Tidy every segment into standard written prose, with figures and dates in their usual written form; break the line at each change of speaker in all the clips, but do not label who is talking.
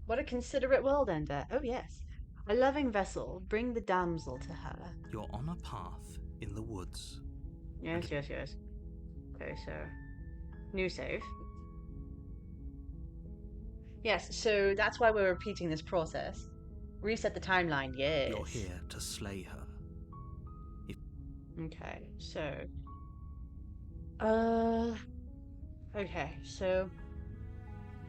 What a considerate world ender. Oh, yes. A loving vessel, bring the damsel to her.
You're on a path in the woods.
Yes, yes, yes. Okay, so new save. Yes, so that's why we're repeating this process. Reset the timeline,
You're
yes.
here to slay her.
Okay, so uh okay, so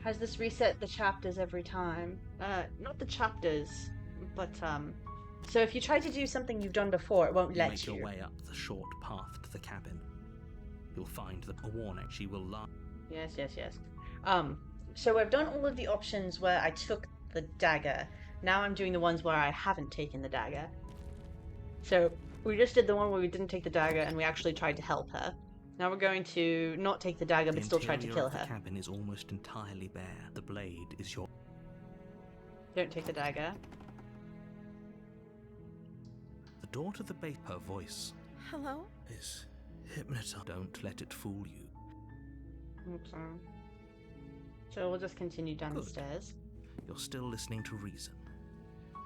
has this reset the chapters every time? Not the chapters, but so if you try to do something you've done before, it won't
You
let
make your
you.
way up the short path to the cabin. You'll find a warning. She will lie.
Yes, yes, yes. Um, so I've done all of the options where I took the dagger. Now I'm doing the ones where I haven't taken the dagger. So we just did the one where we didn't take the dagger and we actually tried to help her. Now we're going to not take the dagger
The
but still try to
interior
kill
of the
her.
cabin is almost entirely bare. The blade is your...
Don't take the dagger.
The door to the base, her voice
Hello?
is hypnotized. Don't let it fool you.
Okay. So we'll just continue down the
Good.
stairs.
You're still listening to reason.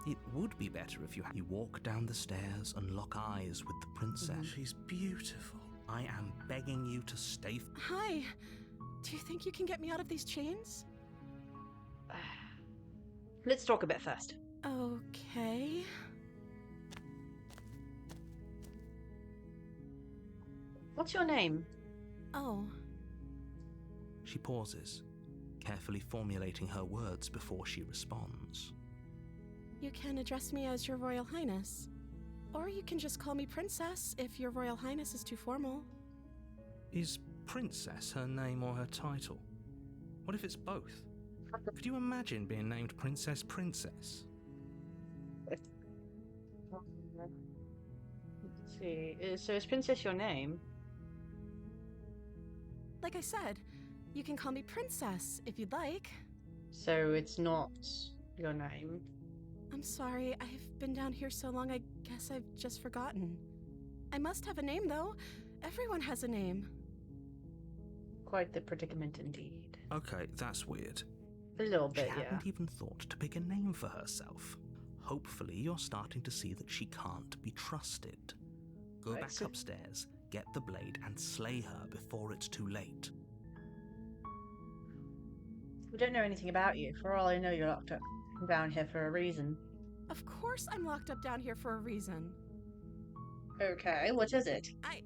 It would be better if you walk down the stairs and lock eyes with the princess. She's beautiful. I am begging you to stay.
Hi. Do you think you can get me out of these chains?
Let's talk a bit first.
Okay.
What's your name?
Oh,
She pauses, carefully formulating her words before she responds.
you can address me as Your Royal Highness. Or you can just call me Princess if Your Royal Highness is too formal.
Is Princess her name or her title? What if it's both? Could you imagine being named Princess Princess?
Let's see. So is Princess your name?
Like I said, you can call me Princess if you'd like.
So it's not your name.
I'm sorry, I've been down here so long I guess I've just forgotten. I must have a name though. Everyone has a name.
Quite the predicament indeed.
Okay, that's weird.
A little
She
bit, yeah.
hadn't even thought to pick a name for herself. Hopefully you're starting to see that she can't be trusted. Go
Right,
back
so-
upstairs, get the blade, and slay her before it's too late.
We don't know anything about you. For all I know, you're locked up down here for a reason.
Of course I'm locked up down here for a reason.
Okay, what is it?
I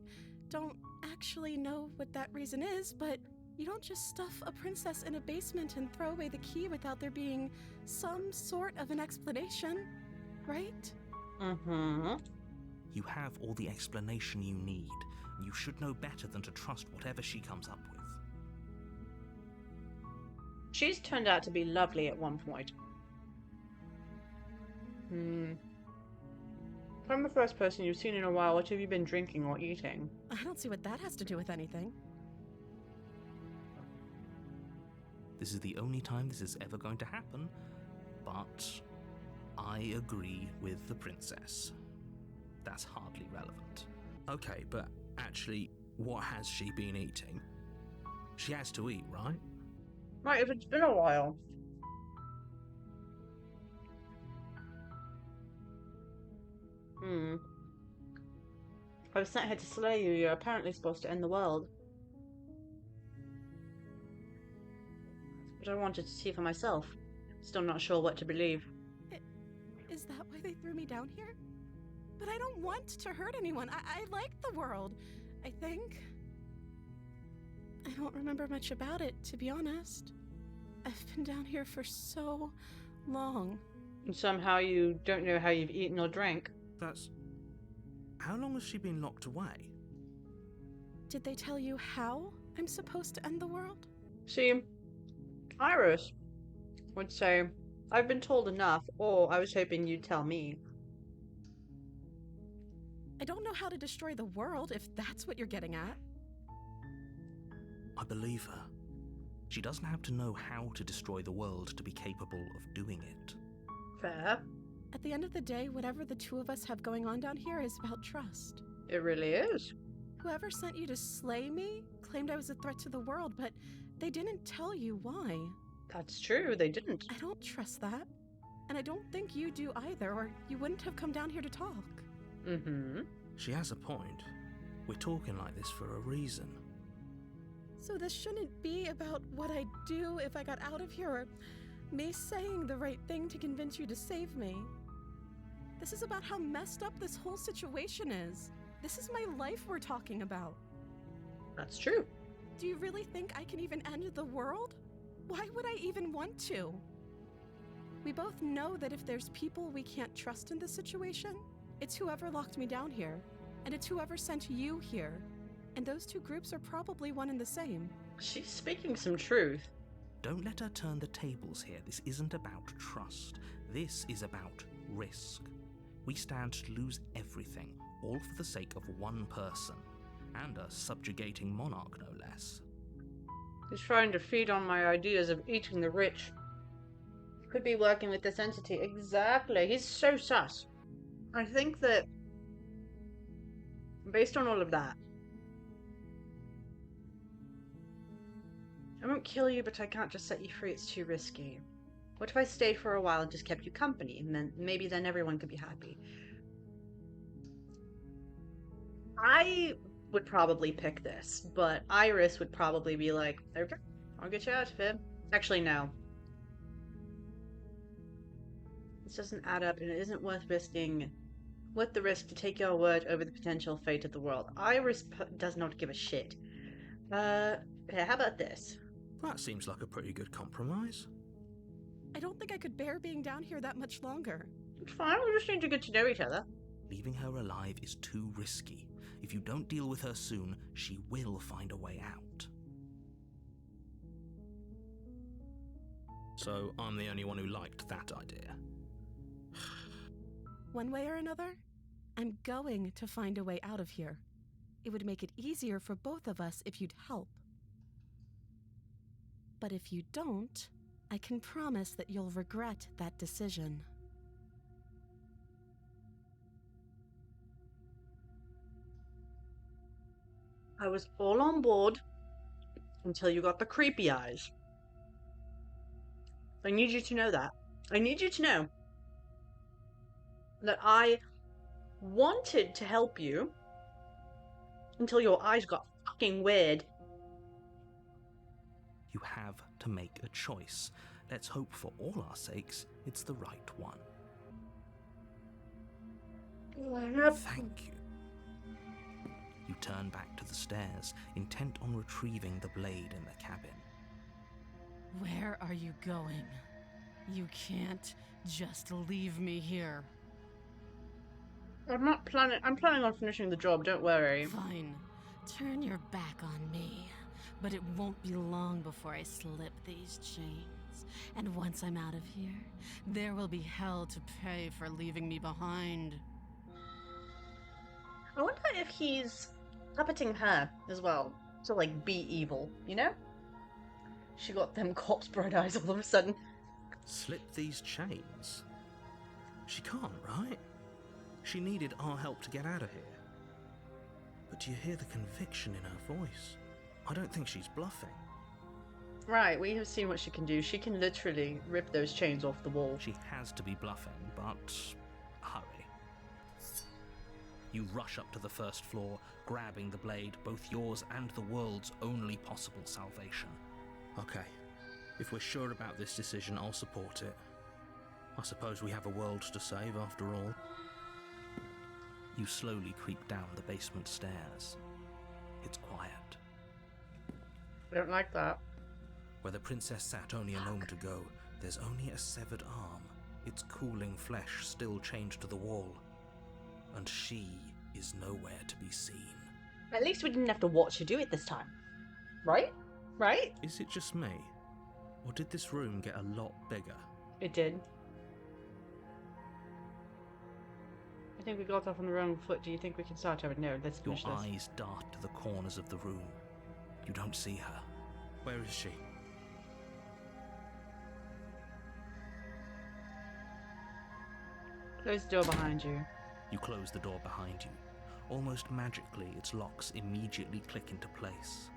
don't actually know what that reason is, but you don't just stuff a princess in a basement and throw away the key without there being some sort of an explanation, right?
Mm-hmm.
You have all the explanation you need. You should know better than to trust whatever she comes up with.
She's turned out to be lovely at one point. I'm the first person you've seen in a while. What have you been drinking or eating?
I don't see what that has to do with anything.
This is the only time this is ever going to happen, but I agree with the princess. That's hardly relevant. Okay, but actually, what has she been eating? She has to eat, right?
Right, if it's been a while. I was sent here to slay you. You're apparently supposed to end the world. But I wanted to see for myself. Still not sure what to believe.
Is that why they threw me down here? But I don't want to hurt anyone. I like the world, I think. I don't remember much about it, to be honest. I've been down here for so long.
And somehow you don't know how you've eaten or drank.
That's... How long has she been locked away?
Did they tell you how I'm supposed to end the world?
See, Iris would say, I've been told enough, or I was hoping you'd tell me.
I don't know how to destroy the world, if that's what you're getting at.
I believe her. She doesn't have to know how to destroy the world to be capable of doing it.
Fair.
At the end of the day, whatever the two of us have going on down here is about trust.
It really is.
Whoever sent you to slay me claimed I was a threat to the world, but they didn't tell you why.
That's true, they didn't.
I don't trust that. And I don't think you do either, or you wouldn't have come down here to talk.
Mm-hmm.
She has a point. We're talking like this for a reason.
So this shouldn't be about what I'd do if I got out of here, or me saying the right thing to convince you to save me. This is about how messed up this whole situation is. This is my life we're talking about.
That's true.
Do you really think I can even end the world? Why would I even want to? We both know that if there's people we can't trust in this situation, it's whoever locked me down here, and it's whoever sent you here. And those two groups are probably one and the same.
She's speaking some truth.
Don't let her turn the tables here. This isn't about trust. This is about risk. We stand to lose everything, all for the sake of one person, and a subjugating monarch, no less.
He's trying to feed on my ideas of eating the rich. Could be working with this entity. Exactly. He's so sus. I think that, based on all of that, I won't kill you, but I can't just set you free. It's too risky. What if I stayed for a while and just kept you company, and then maybe then everyone could be happy? I would probably pick this, but Iris would probably be like, okay, I'll get you out of here. Actually, no. This doesn't add up, and it isn't worth the risk to take your word over the potential fate of the world. Iris does not give a shit. Here, how about this?
That seems like a pretty good compromise.
I don't think I could bear being down here that much longer.
It's fine, we just need to get to know each other.
Leaving her alive is too risky. If you don't deal with her soon, she will find a way out. So, I'm the only one who liked that idea.
One way or another, I'm going to find a way out of here. It would make it easier for both of us if you'd help. But if you don't, I can promise that you'll regret that decision.
I was all on board until you got the creepy eyes. I need you to know that. I need you to know that I wanted to help you until your eyes got fucking weird.
You have to make a choice. Let's hope for all our sakes it's the right one. Thank you. You turn back to the stairs, intent on retrieving the blade in the cabin.
Where are you going? You can't just leave me here.
I'm planning on finishing the job, don't worry.
Fine. Turn your back on me. But it won't be long before I slip these chains. And once I'm out of here, there will be hell to pay for leaving me behind.
I wonder if he's puppeting her as well to, like, be evil, you know? She got them corpse bright eyes all of a sudden.
Slip these chains? She can't, right? She needed our help to get out of here. But do you hear the conviction in her voice? I don't think she's bluffing.
Right, we have seen what she can do. She can literally rip those chains off the wall.
She has to be bluffing, but hurry. You rush up to the first floor, grabbing the blade, both yours and the world's only possible salvation. Okay, if we're sure about this decision, I'll support it. I suppose we have a world to save after all. You slowly creep down the basement stairs. It's quiet.
I don't like that.
Where the princess sat only a moment ago, there's only a severed arm, its cooling flesh still chained to the wall. And she is nowhere to be seen.
At least we didn't have to watch her do it this time. Right? Right?
Is it just me? Or did this room get a lot bigger?
It did. I think we got off on the wrong foot. Do you think we can start over? No, let's
Your
finish this.
eyes dart to the corners of the room. You don't see her. Where is she?
Close the door behind you.
You close the door behind you. Almost magically, its locks immediately click into place.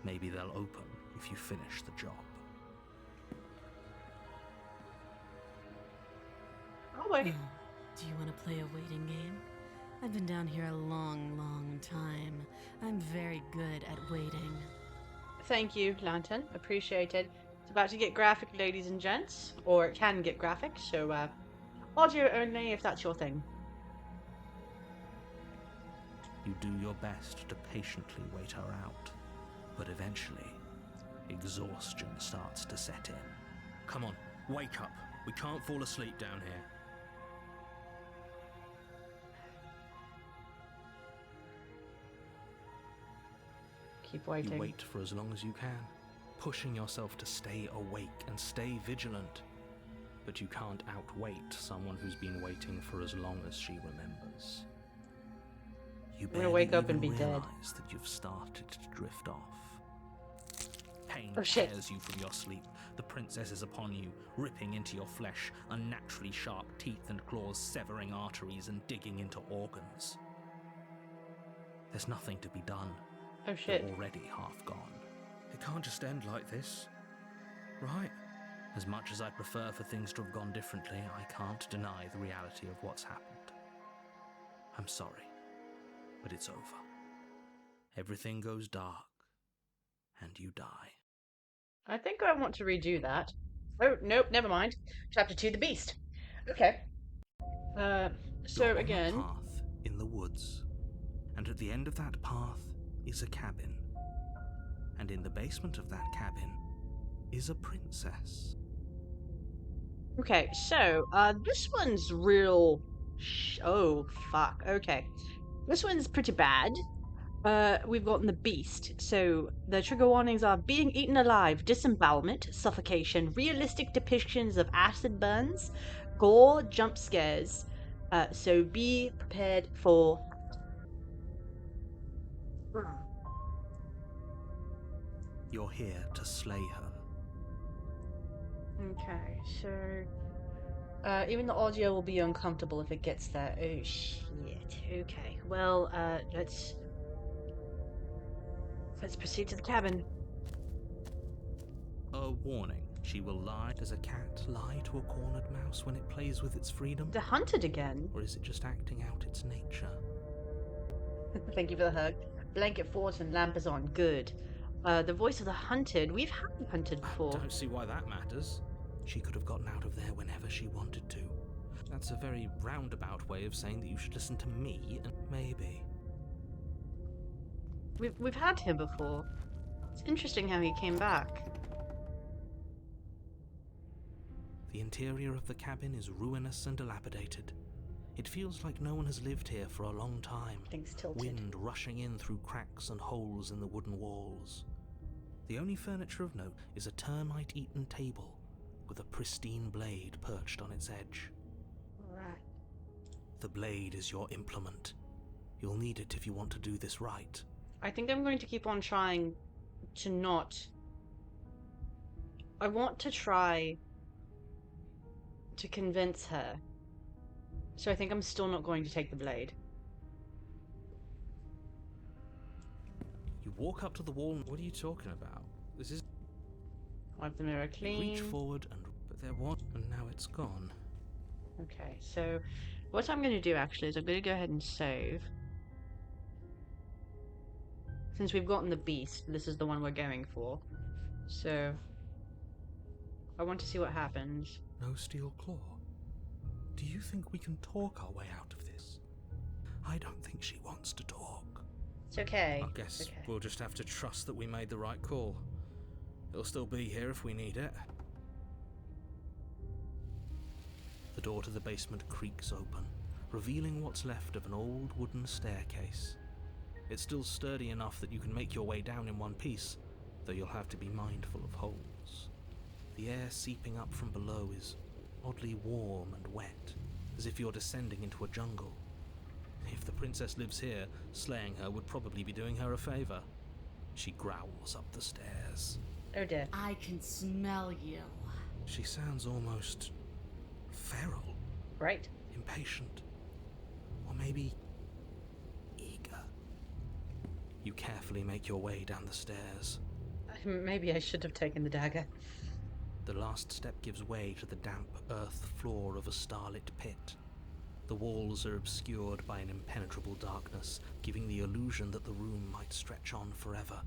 Maybe they'll open if you finish the job.
way.
Do you want to play a waiting game? I've been down here a long, long time. I'm very good at waiting.
Thank you, Lantern. Appreciated. It's about to get graphic, ladies and gents. Or it can get graphic, so, audio only if that's your thing.
You do your best to patiently wait her out, but eventually, exhaustion starts to set in. Come on, wake up. We can't fall asleep down here.
Keep waiting.
You wait for as long as you can, pushing yourself to stay awake and stay vigilant. But you can't outwait someone who's been waiting for as long as she remembers. You
I'm gonna
barely
wake up and
even
be dead.
realize that you've started to drift off. Pain
Oh, shit.
tears you from your sleep. The princess is upon you, ripping into your flesh, unnaturally sharp teeth and claws severing arteries and digging into organs. There's nothing to be done.
Oh
You're
shit.
already half gone. It can't just end like this, right? As much as I'd prefer for things to have gone differently, I can't deny the reality of what's happened. I'm sorry, but it's over. Everything goes dark, and you die.
I think I want to redo that. Oh, nope, never mind. Chapter 2, The Beast. Okay. So
You're on
again...
a path in the woods, and at the end of that path is a cabin. And in the basement of that cabin is a princess.
Okay, so, this one's real... Oh, fuck. Okay. This one's pretty bad. We've gotten the beast. So, the trigger warnings are being eaten alive, disembowelment, suffocation, realistic depictions of acid burns, gore, jump scares. So be prepared for...
You're here to slay her.
Okay, so... even the audio will be uncomfortable if it gets there. Oh, shit. Okay, well, let's proceed to the cabin.
A warning. She will lie. Does a cat lie to a cornered mouse when it plays with its freedom?
The hunted again.
Or is it just acting out its nature?
Thank you for the hug. Blanket fort and lamp is on. Good. The voice of the hunted. We've had the hunted before.
Don't see why that matters. She could have gotten out of there whenever she wanted to. That's a very roundabout way of saying that you should listen to me and maybe.
We've had him before. It's interesting how he came back.
The interior of the cabin is ruinous and dilapidated. It feels like no one has lived here for a long time.
Things tilted.
Wind rushing in through cracks and holes in the wooden walls. The only furniture of note is a termite-eaten table with a pristine blade perched on its edge.
Alright.
The blade is your implement. You'll need it if you want to do this right.
I think I'm going to keep on trying to not... I want to try to convince her. So I think I'm still not going to take the blade.
You walk up to the wall. What are you talking about? This is...
Wipe the mirror
You
clean.
reach forward and... But there was... And now it's gone.
Okay, so what I'm going to do actually is I'm going to go ahead and save. Since we've gotten the beast, this is the one we're going for. So I want to see what happens.
No steel claw. Do you think we can talk our way out of this? I don't think she wants to talk.
It's okay.
I guess
It's okay.
we'll just have to trust that we made the right call. It'll still be here if we need it. The door to the basement creaks open, revealing what's left of an old wooden staircase. It's still sturdy enough that you can make your way down in one piece, though you'll have to be mindful of holes. The air seeping up from below is oddly warm and wet, as if you're descending into a jungle. If the princess lives here, slaying her would probably be doing her a favor. She growls up the stairs.
Oh dear.
I can smell you.
She sounds almost feral,
Right.
impatient, or maybe eager. You carefully make your way down the stairs.
Maybe I should have taken the dagger.
The last step gives way to the damp earth floor of a starlit pit. The walls are obscured by an impenetrable darkness, giving the illusion that the room might stretch on forever.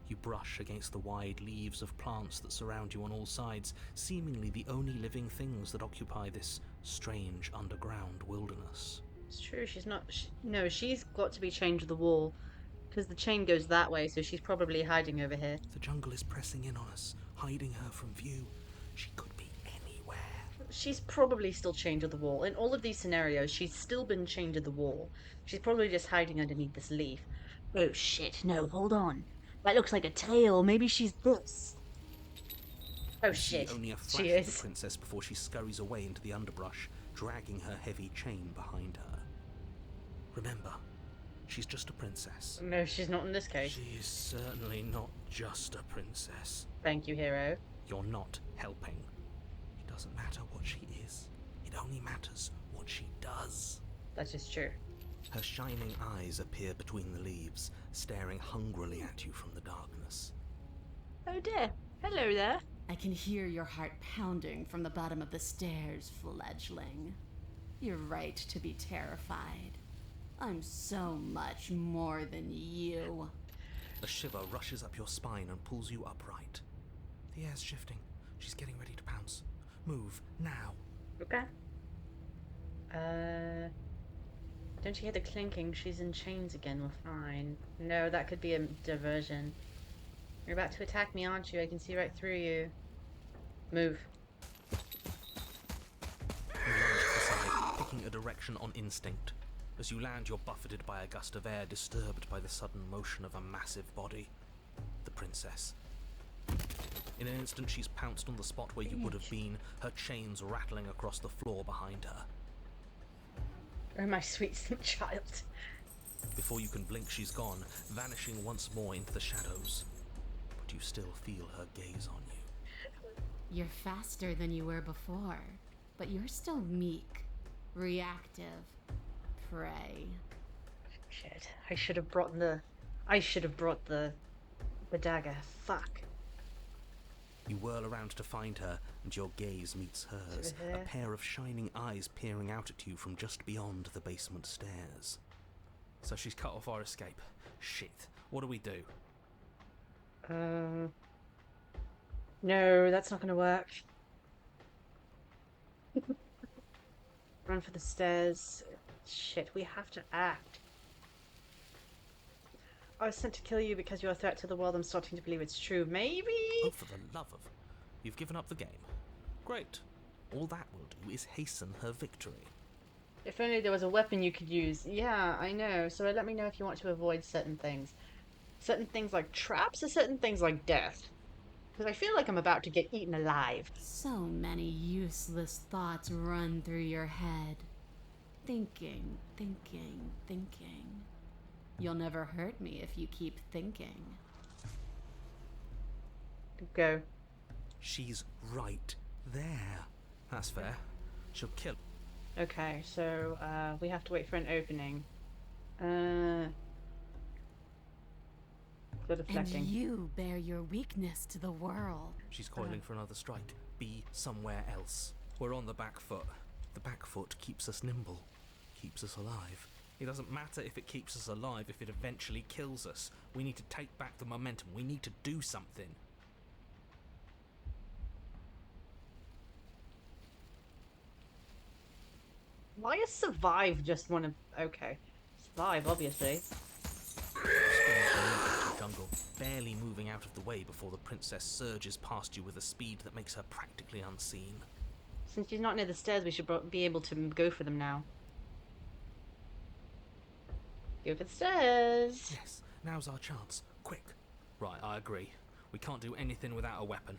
You brush against the wide leaves of plants that surround you on all sides, seemingly the only living things that occupy this strange underground wilderness.
It's true, she's not. No, she's got to be chained to the wall. Because the chain goes that way, so she's probably hiding over here.
The jungle is pressing in on us, hiding her from view. She could be anywhere.
She's probably still chained to the wall. In all of these scenarios, she's still been chained to the wall. She's probably just hiding underneath this leaf. Oh shit, no, hold on. That looks like a tail. Maybe she's this. Oh
You see
shit,
only a
she
flash of
is.
the princess before she scurries away into the underbrush, dragging her heavy chain behind her. Remember, she's just a princess.
No, she's not in this case.
She's certainly not just a princess.
Thank you, hero.
You're not helping. It doesn't matter what she is. It only matters what she does.
That is true.
Her shining eyes appear between the leaves, staring hungrily at you from the darkness.
Oh dear. Hello there.
I can hear your heart pounding from the bottom of the stairs, fledgling. You're right to be terrified. I'm so much more than you.
A shiver rushes up your spine and pulls you upright. The air's shifting. She's getting ready to pounce. Move, now.
Okay. Don't you hear the clinking? She's in chains again. We're fine. No, that could be a diversion. You're about to attack me, aren't you? I can see right through you. Move.
You lunge to the side, picking a direction on instinct. As you land, you're buffeted by a gust of air, disturbed by the sudden motion of a massive body. The princess. In an instant, she's pounced on the spot where you would have been, her chains rattling across the floor behind her.
Oh, my sweet child.
Before you can blink, she's gone, vanishing once more into the shadows. But you still feel her gaze on you.
You're faster than you were before, but you're still meek, reactive, prey.
Shit. I should have brought the dagger. Fuck.
You whirl around to find her, and your gaze meets hers,
Through
a
here.
pair of shining eyes peering out at you from just beyond the basement stairs. So she's cut off our escape. Shit. What do we do?
No, that's not gonna work. Run for the stairs. Shit, we have to act. I was sent to kill you because you're a threat to the world. I'm starting to believe it's true. Maybe?
Oh, for the love of... You've given up the game. Great. All that will do is hasten her victory.
If only there was a weapon you could use. Yeah, I know. So let me know if you want to avoid certain things. Certain things like traps or certain things like death. Because I feel like I'm about to get eaten alive.
So many useless thoughts run through your head. Thinking, thinking, thinking. You'll never hurt me if you keep thinking.
Go.
She's right there. That's fair. She'll kill...
Okay, so we have to wait for an opening. Good
And
deflecting.
you bear your weakness to the world.
She's coiling for another strike. Be somewhere else. We're on the back foot. The back foot keeps us nimble. Keeps us alive. It doesn't matter if it keeps us alive if it eventually kills us. We need to take back the momentum. We need to do something.
Why is survive just one of... Okay. Survive, obviously.
Jungle, barely moving out of the way before the princess surges past you with a speed that makes her practically unseen.
Since she's not near the stairs, we should be able to go for them now. Go for the stairs.
Yes, now's our chance. Quick. Right, I agree. We can't do anything without a weapon.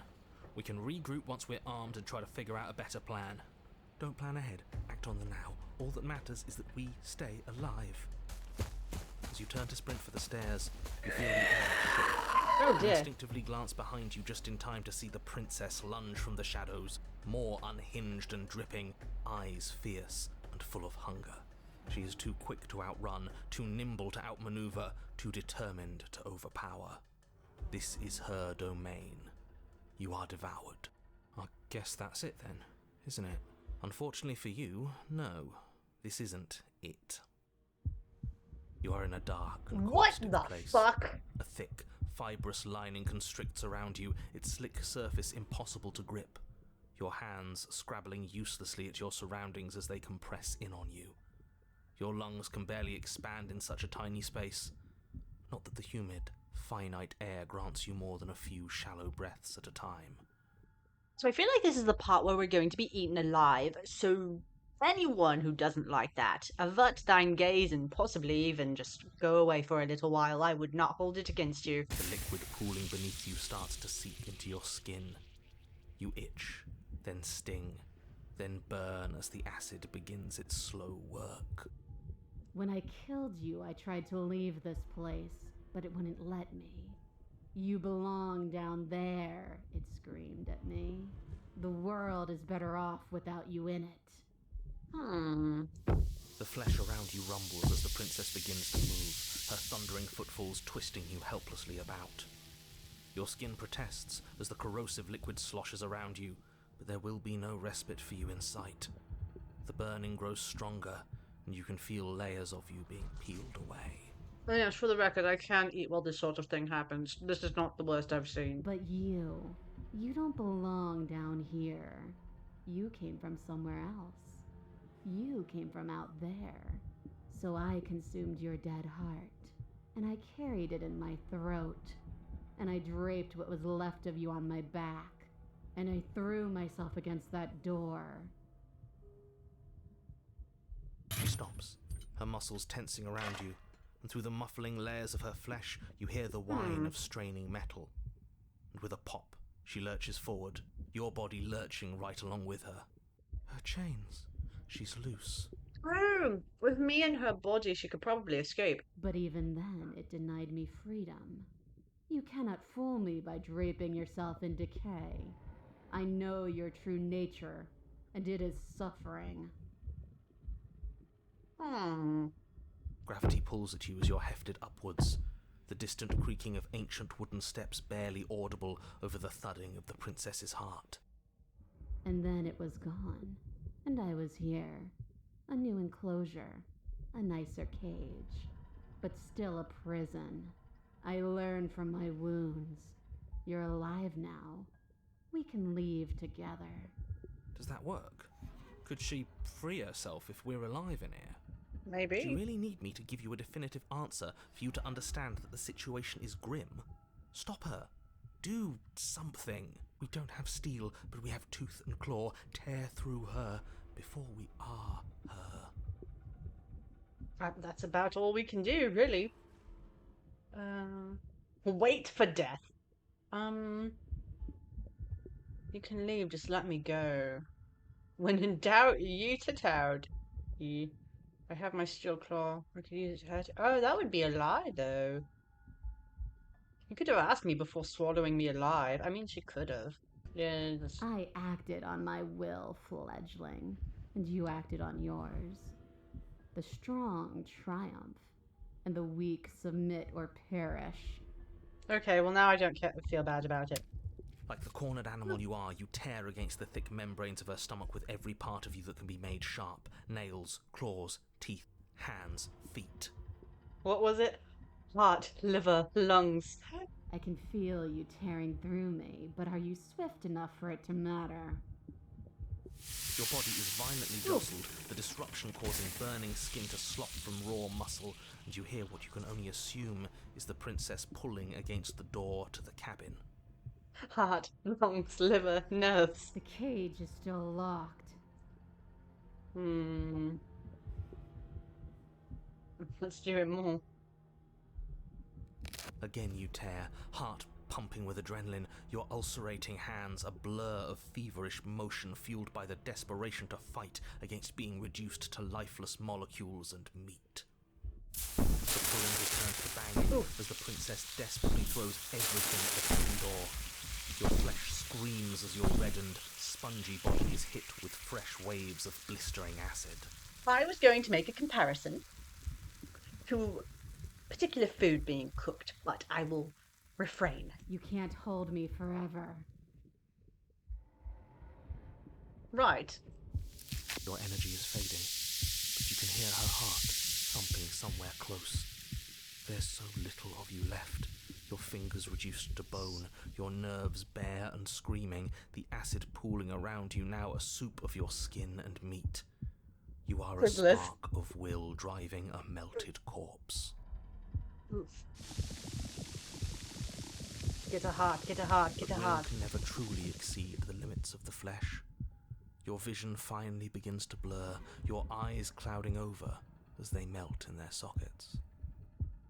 We can regroup once we're armed and try to figure out a better plan. Don't plan ahead, act on the now. All that matters is that we stay alive. As you turn to sprint for the stairs, you feel the air shift.
Oh
You
dear.
instinctively glance behind you just in time to see the princess lunge from the shadows, more unhinged and dripping, eyes fierce and full of hunger. She is too quick to outrun, too nimble to outmaneuver, too determined to overpower. This is her domain. You are devoured. Guess that's it then, isn't it? Unfortunately for you, no. This isn't it. You are in a dark and
What
caustic
the
place.
fuck?
A thick, fibrous lining constricts around you, its slick surface impossible to grip. Your hands scrabbling uselessly at your surroundings as they compress in on you. Your lungs can barely expand in such a tiny space. Not that the humid, finite air grants you more than a few shallow breaths at a time.
So I feel like this is the part where we're going to be eaten alive, so anyone who doesn't like that, avert thine gaze and possibly even just go away for a little while. I would not hold it against you.
The liquid pooling beneath you starts to seep into your skin. You itch, then sting, then burn as the acid begins its slow work.
When I killed you, I tried to leave this place, but it wouldn't let me. You belong down there, it screamed at me. The world is better off without you in it.
The flesh around you rumbles as the princess begins to move, her thundering footfalls twisting you helplessly about. Your skin protests as the corrosive liquid sloshes around you, but there will be no respite for you in sight. The burning grows stronger, and you can feel layers of you being peeled away.
Oh, yes, for the record, I can eat while this sort of thing happens. This is not the worst I've seen.
But you don't belong down here. You came from somewhere else. You came from out there. So I consumed your dead heart, and I carried it in my throat, and I draped what was left of you on my back, and I threw myself against that door.
She stops, her muscles tensing around you, and through the muffling layers of her flesh, you hear the whine of straining metal. And with a pop, she lurches forward, your body lurching right along with her. Her chains. She's loose.
Oh, with me in her body, she could probably escape.
But even then, it denied me freedom. You cannot fool me by draping yourself in decay. I know your true nature, and it is suffering.
Gravity pulls at you as you're hefted upwards, the distant creaking of ancient wooden steps barely audible over the thudding of the princess's heart.
And then it was gone, and I was here. A new enclosure, a nicer cage, but still a prison. I learned from my wounds. You're alive now. We can leave together.
Does that work? Could she free herself if we're alive in here?
Maybe.
Do you really need me to give you a definitive answer for you to understand that the situation is grim? Stop her. Do something. We don't have steel, but we have tooth and claw. Tear through her before we are her.
That's about all we can do, really. Wait for death. You can leave, just let me go. When in doubt, yeet it out. I have my steel claw. I could use it to hurt. Oh, that would be a lie, though. You could have asked me before swallowing me alive. I mean, she could have. Yes.
I acted on my will, fledgling, and you acted on yours. The strong triumph, and the weak submit or perish.
Okay, well now I don't feel bad about it.
Like the cornered animal you are, you tear against the thick membranes of her stomach with every part of you that can be made sharp. Nails, claws, teeth, hands, feet.
What was it? Heart, liver, lungs.
I can feel you tearing through me, but are you swift enough for it to matter?
Your body is violently jostled, the disruption causing burning skin to slop from raw muscle, and you hear what you can only assume is the princess pulling against the door to the cabin.
Heart, lungs, liver, nerves.
The cage is still locked.
Let's do it more.
Again you tear, heart pumping with adrenaline, your ulcerating hands a blur of feverish motion fueled by the desperation to fight against being reduced to lifeless molecules and meat. The pulling returns to banging as the princess desperately throws everything at the cabin door. Your flesh screams as your reddened, spongy body is hit with fresh waves of blistering acid.
I was going to make a comparison to particular food being cooked, but I will refrain.
You can't hold me forever.
Right.
Your energy is fading, but you can hear her heart thumping somewhere close. There's so little of you left. Your fingers reduced to bone, your nerves bare and screaming, the acid pooling around you now a soup of your skin and meat. You are a
Privilege.
spark of will driving a melted corpse.
Oof. Get a heart, get a heart, get a
But will
heart.
can never truly exceed the limits of the flesh. Your vision finally begins to blur, your eyes clouding over as they melt in their sockets.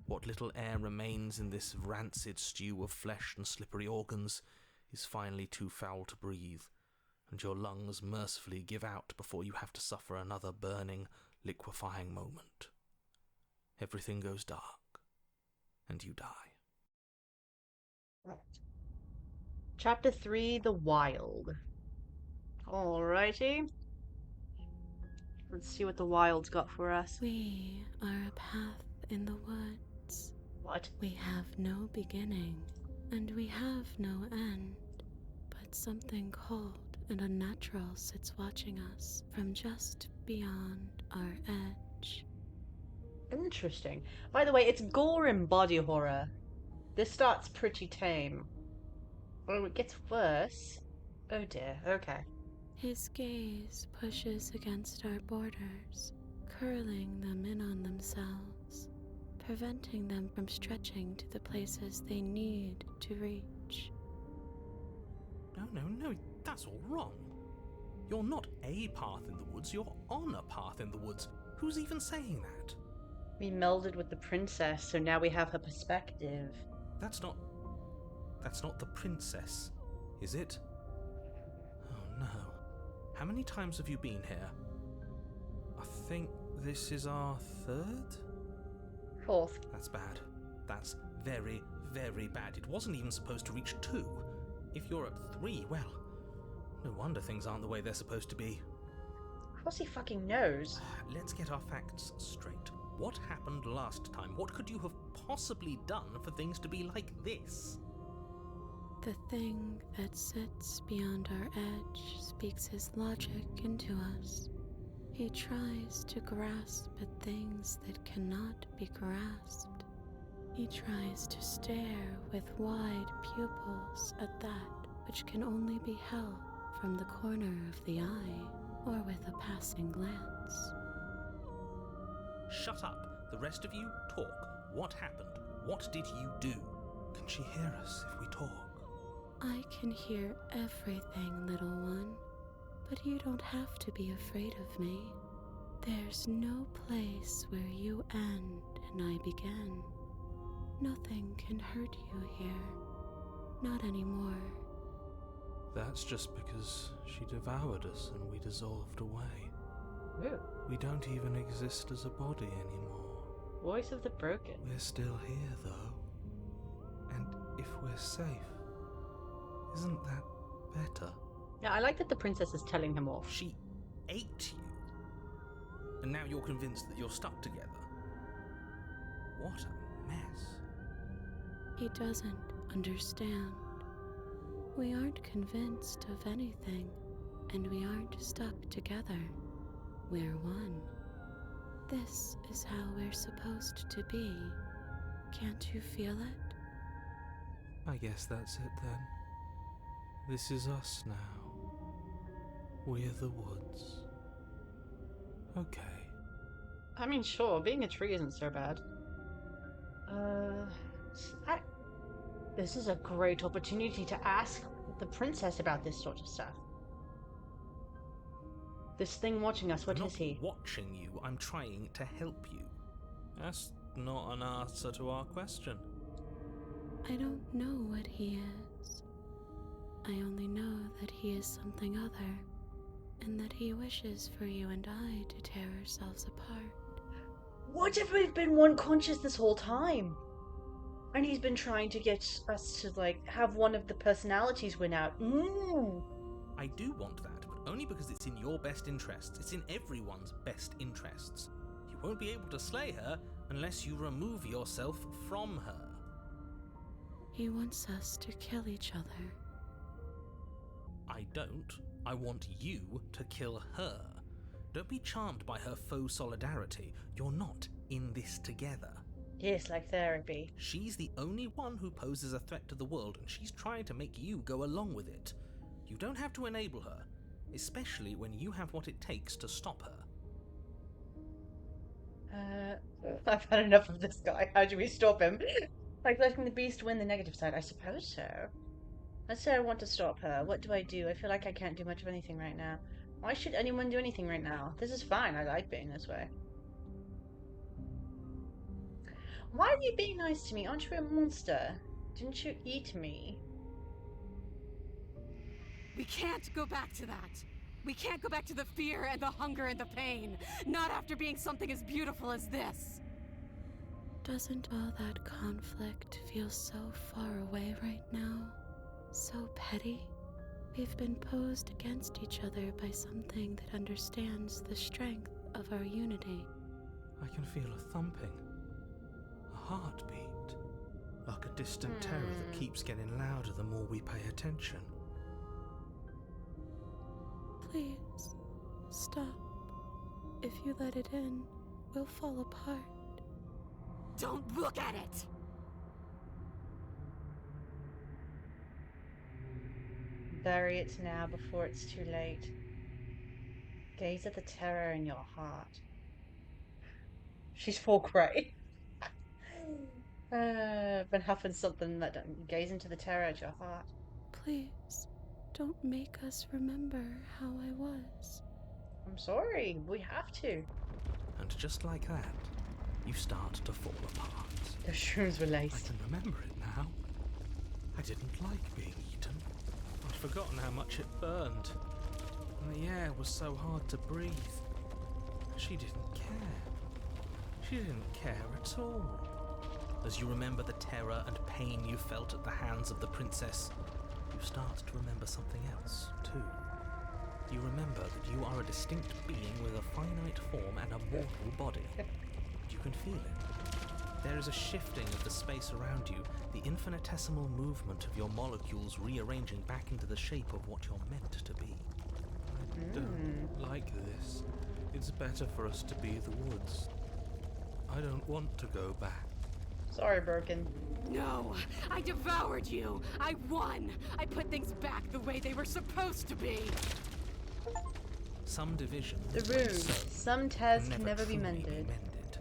What little air remains in this rancid stew of flesh and slippery organs is finally too foul to breathe, and your lungs mercifully give out before you have to suffer another burning, liquefying moment. Everything goes dark, and you die.
Chapter 3, The Wild. Alrighty. Let's see what the wild's got for us.
We are a path in the woods.
What?
We have no beginning, and we have no end. But something cold and unnatural sits watching us from just beyond our edge.
Interesting. By the way, it's gore and body horror. This starts pretty tame. Oh, it gets worse. Oh dear, okay.
His gaze pushes against our borders, curling them in on themselves, preventing them from stretching to the places they need to reach.
No, that's all wrong. You're not a path in the woods, you're on a path in the woods. Who's even saying that?
We melded with the princess, so now we have her perspective.
That's not the princess, is it? Oh no. How many times have you been here? I think this is our third?
Fourth.
That's bad. That's very, very bad. It wasn't even supposed to reach 2. If you're at 3, well, no wonder things aren't the way they're supposed to be.
Of course he fucking knows.
Let's get our facts straight. What happened last time? What could you have possibly done for things to be like this?
The thing that sits beyond our edge speaks his logic into us. He tries to grasp at things that cannot be grasped. He tries to stare with wide pupils at that which can only be held from the corner of the eye or with a passing glance.
Shut up. The rest of you, talk. What happened? What did you do? Can she hear us if we talk?
I can hear everything, little one, but you don't have to be afraid of me. There's no place where you end and I begin. Nothing can hurt you here. Not anymore.
That's just because she devoured us and we dissolved away.
Ooh.
We don't even exist as a body anymore.
Voice of the broken.
We're still here, though. And if we're safe, isn't that better?
Yeah, I like that the princess is telling him off.
She ate you. And now you're convinced that you're stuck together. What a mess.
He doesn't understand. We aren't convinced of anything, and we aren't stuck together. We're one. This is how we're supposed to be. Can't you feel it?
I guess that's it then. This is us now. We're the woods. Okay.
I mean, sure, being a tree isn't so bad. This is a great opportunity to ask the princess about this sort of stuff. This thing watching us, what
I'm
is he?
not watching you, I'm trying to help you. That's not an answer to our question.
I don't know what he is. I only know that he is something other, and that he wishes for you and I to tear ourselves apart.
What if we've been one conscious this whole time? And he's been trying to get us to, like, have one of the personalities win out.
I do want that, but only because it's in your best interests. It's in everyone's best interests. You won't be able to slay her unless you remove yourself from her.
He wants us to kill each other.
I don't. I want you to kill her. Don't be charmed by her faux solidarity. You're not in this together.
Yes, like therapy.
She's the only one who poses a threat to the world, and she's trying to make you go along with it. You don't have to enable her, especially when you have what it takes to stop her.
I've had enough of this guy. How do we stop him? Like letting the beast win the negative side? I suppose so. Let's say I want to stop her. What do? I feel like I can't do much of anything right now. Why should anyone do anything right now? This is fine. I like being this way. Why are you being nice to me? Aren't you a monster? Didn't you eat me?
We can't go back to that. We can't go back to the fear and the hunger and the pain. Not after being something as beautiful as this. Doesn't all that conflict feel so far away right now? So petty? We've been posed against each other by something that understands the strength of our unity.
I can feel a thumping, a heartbeat, like a distant terror that keeps getting louder the more we pay attention.
Please, stop. If you let it in, we'll fall apart. Don't look at it!
Bury it now before it's too late. Gaze at the terror in your heart. She's full cray. Been huffing something that don't gaze into the terror at your heart.
Please, don't make us remember how I was.
I'm sorry, we have to.
And just like that, you start to fall apart.
The shrooms were
I
laced.
can remember it now. I didn't like being eaten. I'd forgotten how much it burned. And the air was so hard to breathe. She didn't care. She didn't care at all. As you remember the terror and pain you felt at the hands of the princess, you start to remember something else, too. You remember that you are a distinct being with a finite form and a mortal body. You can feel it. There is a shifting of the space around you, the infinitesimal movement of your molecules rearranging back into the shape of what you're meant to be. I don't like this. It's better for us to be the woods. I don't want to go back.
Sorry, Broken.
No, I devoured you. I won. I put things back the way they were supposed to be.
Some divisions,
The
when
runes.
sown,
Some tears
can
can
never
never be
truly
mended.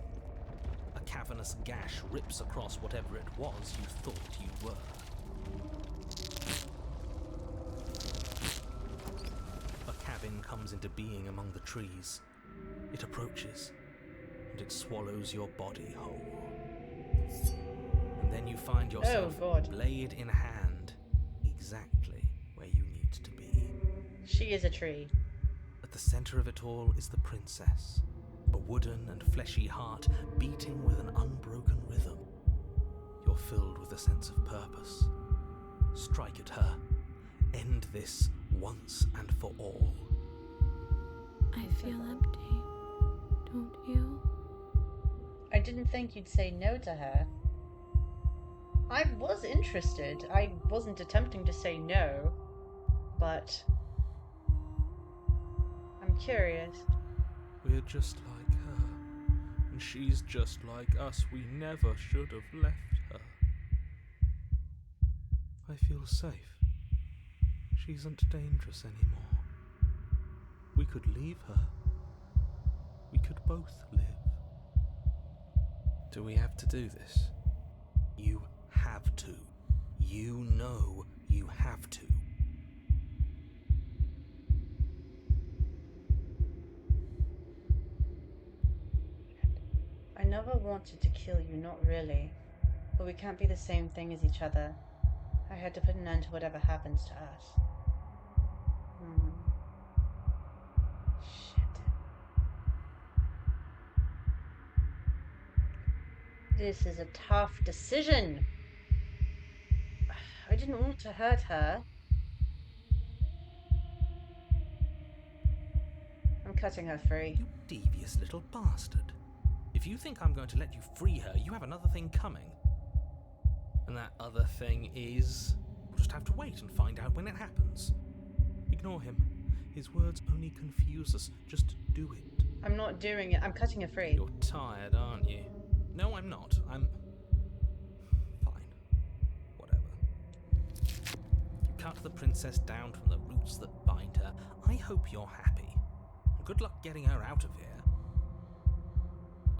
A cavernous gash rips across whatever it was you thought you were. A cabin comes into being among the trees. It approaches, and it swallows your body whole. And then you find yourself,
God.
blade in hand, exactly where you need to be.
She is a tree.
At the center of it all is the princess, a wooden and fleshy heart beating with an unbroken rhythm. You're filled with a sense of purpose. Strike at her. End this once and for all.
I feel empty, don't you?
I didn't think you'd say no to her. I was interested. I wasn't attempting to say no, but I'm curious.
We're just like her, and she's just like us. We never should have left her. I feel safe. She isn't dangerous anymore. We could leave her. We could both live. Do we have to do this? You have to. You know you have to.
I never wanted to kill you, not really. But we can't be the same thing as each other. I had to put an end to whatever happens to us. Shit. This is a tough decision. I didn't want to hurt her. I'm cutting her free.
You devious little bastard. If you think I'm going to let you free her, you have another thing coming. And that other thing is... we'll just have to wait and find out when it happens. Ignore him. His words only confuse us. Just do it.
I'm not doing it. I'm cutting her free.
You're tired, aren't you? No, I'm not. I'm... Fine. Whatever. You cut the princess down from the roots that bind her. I hope you're happy. Good luck getting her out of here.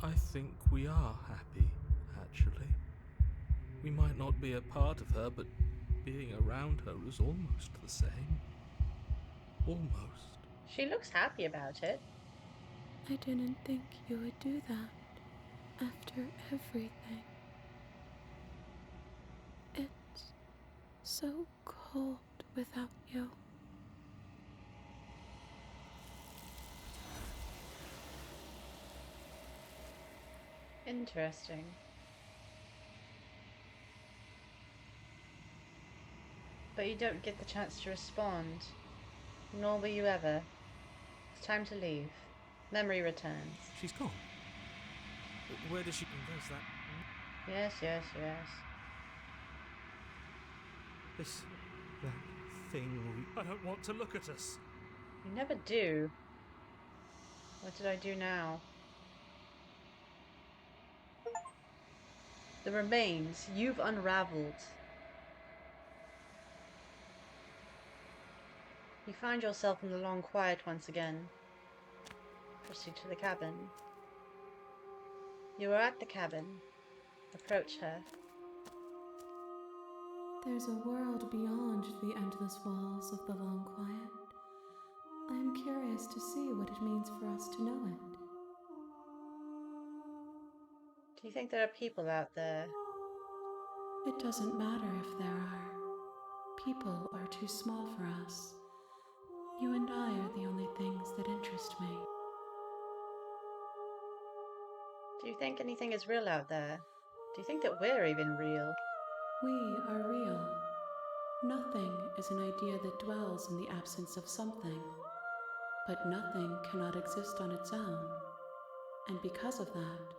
I think we are happy, actually. We might not be a part of her, but being around her is almost the same. Almost.
She looks happy about it.
I didn't think you would do that after everything. It's so cold without you.
Interesting. But you don't get the chance to respond. Nor will you ever. It's time to leave. Memory returns.
She's gone. Where does she... There's that...
Yes, yes, yes.
That thing... I don't want to look at us.
You never do. What did I do now? The remains you've unraveled. You find yourself in the long quiet once again. Proceed to the cabin. You are at the cabin. Approach her.
There's a world beyond the endless walls of the long quiet. I am curious to see what it means for us to know it.
Do you think there are people out there?
It doesn't matter if there are. People are too small for us. You and I are the only things that interest me.
Do you think anything is real out there? Do you think that we're even real?
We are real. Nothing is an idea that dwells in the absence of something. But nothing cannot exist on its own. And because of that,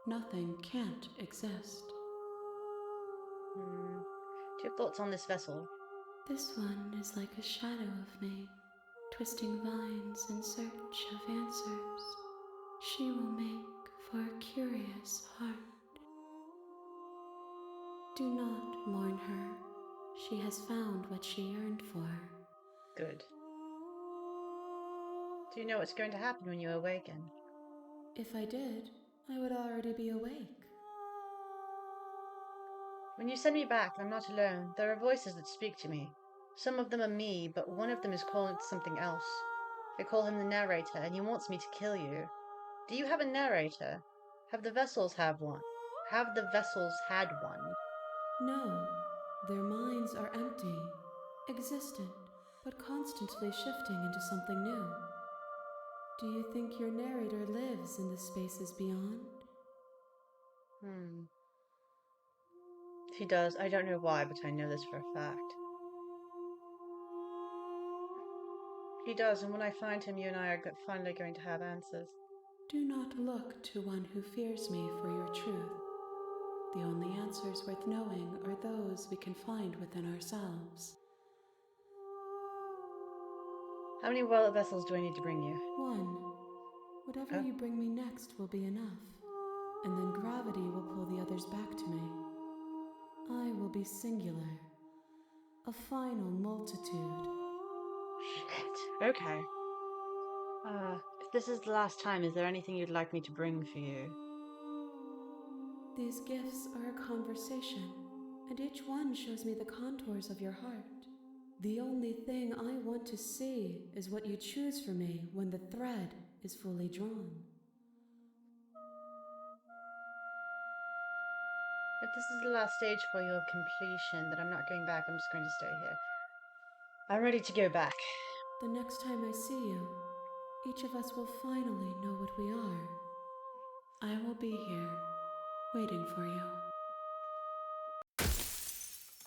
nothing can't exist.
Do you have thoughts on this vessel?
This one is like a shadow of me, twisting vines in search of answers. She will make for a curious heart. Do not mourn her. She has found what she yearned for.
Good. Do you know what's going to happen when you awaken?
If I did, I would already be awake.
When you send me back, I'm not alone. There are voices that speak to me. Some of them are me, but one of them is calling to something else. I call him the narrator, and he wants me to kill you. Do you have a narrator? Have the vessels have one? Have the vessels had one?
No, their minds are empty, existent, but constantly shifting into something new. Do you think your narrator lives in the spaces beyond?
He does. I don't know why, but I know this for a fact. He does, and when I find him, you and I are finally going to have answers.
Do not look to one who fears me for your truth. The only answers worth knowing are those we can find within ourselves.
How many well vessels do I need to bring you?
One. Whatever you bring me next will be enough, and then gravity will pull the others back to me. I will be singular, a final multitude.
Shit. Okay. If this is the last time, is there anything you'd like me to bring for you?
These gifts are a conversation, and each one shows me the contours of your heart. The only thing I want to see is what you choose for me when the thread is fully drawn.
If this is the last stage for your completion, then I'm not going back. I'm just going to stay here. I'm ready to go back.
The next time I see you, each of us will finally know what we are. I will be here, waiting for you.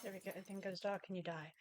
There we go. Everything goes dark and you die.